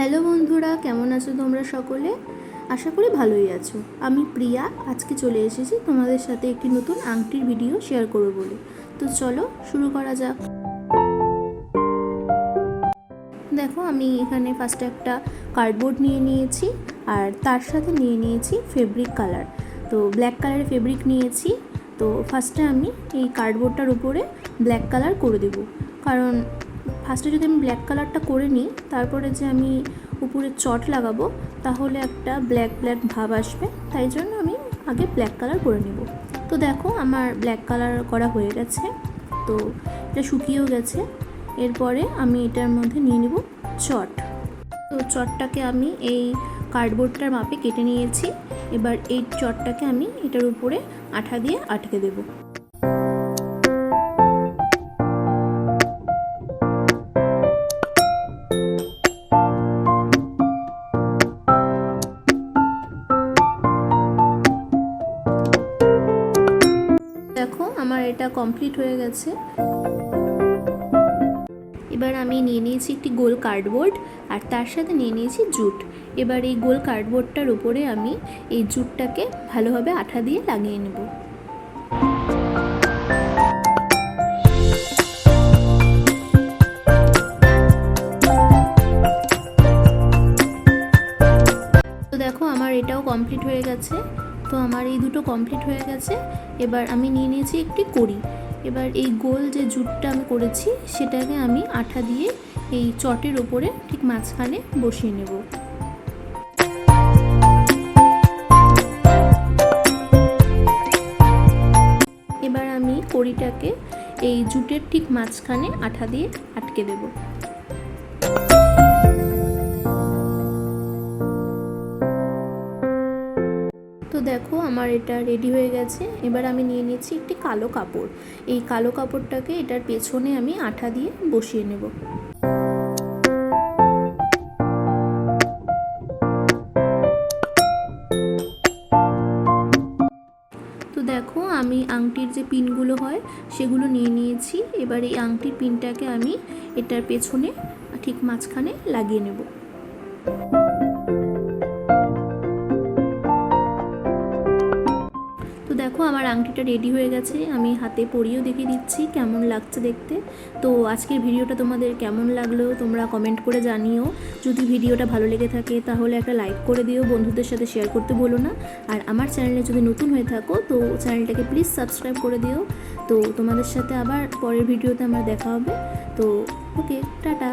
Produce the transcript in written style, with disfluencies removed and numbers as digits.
Hello বন্ধুরা, কেমন আছো তোমরা সকলে? আশা করি ভালোই আছো। আমি প্রিয়া, আজকে চলে এসেছি তোমাদের সাথে একটি নতুন আংটির ভিডিও শেয়ার করবো বলে। তো চলো শুরু করা যাক। দেখো, আমি এখানে ফার্স্টে একটা কার্ডবোর্ড নিয়ে নিয়েছি আর তার সাথে নিয়ে নিয়েছি ফেব্রিক কালার। তো ব্ল্যাক কালারের ফেব্রিক নিয়েছি। তো ফার্স্টে আমি এই কার্ডবোর্ডটার উপরে ব্ল্যাক কালার করে দেবো, কারণ ফার্স্টে যদি আমি ব্ল্যাক কালারটা করে নিই, তারপরে যে আমি উপরে চট লাগাবো তাহলে একটা ব্ল্যাক ব্ল্যাক ভাব আসবে, তাই জন্য আমি আগে ব্ল্যাক কালার করে নেব। তো দেখো, আমার ব্ল্যাক কালার করা হয়ে গেছে। তো এটা শুকিয়েও গেছে। এরপরে আমি এটার মধ্যে নিয়ে নেব চট। তো চটটাকে আমি এই কার্ডবোর্ডটার মাপে কেটে নিয়েছি। এবার এই চটটাকে আমি এটার উপরে আঠা দিয়ে আটকে দেব। দেখো, আমার এটা কমপ্লিট হয়ে গেছে। এবার আমি নিয়ে নিয়েছি একটি গোল কার্ডবোর্ড আর তার সাথে নিয়ে নিয়েছি জুট। এবার এই গোল কার্ডবোর্ডটার উপরে আমি এই জুটটাকে ভালোভাবে আঠা দিয়ে লাগিয়ে নেব। তো দেখো, আমার এটাও কমপ্লিট হয়ে গেছে। তো আমার এই দুটো কমপ্লিট হয়ে গেছে। এবার আমি নিয়ে নিয়েছি একটি কড়ি। এবার এই গোল যে জুটটা আমি করেছি সেটাকে আমি আঠা দিয়ে এই চটের ওপরে ঠিক মাঝখানে বসিয়ে নেব। এবার আমি কড়িটাকে এই জুটের ঠিক মাঝখানে আঠা দিয়ে আটকে দেব। তো দেখো, আমার এটা রেডি হয়ে গেছে। এবার আমি নিয়ে নিচ্ছি একটি কালো কাপড়। এই কালো কাপড়টাকে এটার পেছনে আমি আঠা দিয়ে বসিয়ে নেব। তো দেখো, আমি আংটির যে পিনগুলো হয় সেগুলো নিয়ে নিয়েছি। এবার এই আংটির পিনটাকে আমি এটার পেছনে ঠিক মাঝখানে লাগিয়ে নেব। তো দেখো, আমার আংটিটা রেডি হয়ে গেছে। আমি হাতে পরিয়েও দেখিয়ে দিচ্ছি কেমন লাগছে দেখতে। তো আজকের ভিডিওটা তোমাদের কেমন লাগলো তোমরা কমেন্ট করে জানিও। যদি ভিডিওটা ভালো লেগে থাকে তাহলে একটা লাইক করে দিও, বন্ধুদের সাথে শেয়ার করতে ভুলো না। আর আমার চ্যানেলে যদি নতুন হয়ে থাকো তো চ্যানেলটাকে প্লিজ সাবস্ক্রাইব করে দিও। তো তোমাদের সাথে আবার পরের ভিডিওতে আমার দেখা হবে। তো ওকে, টাটা।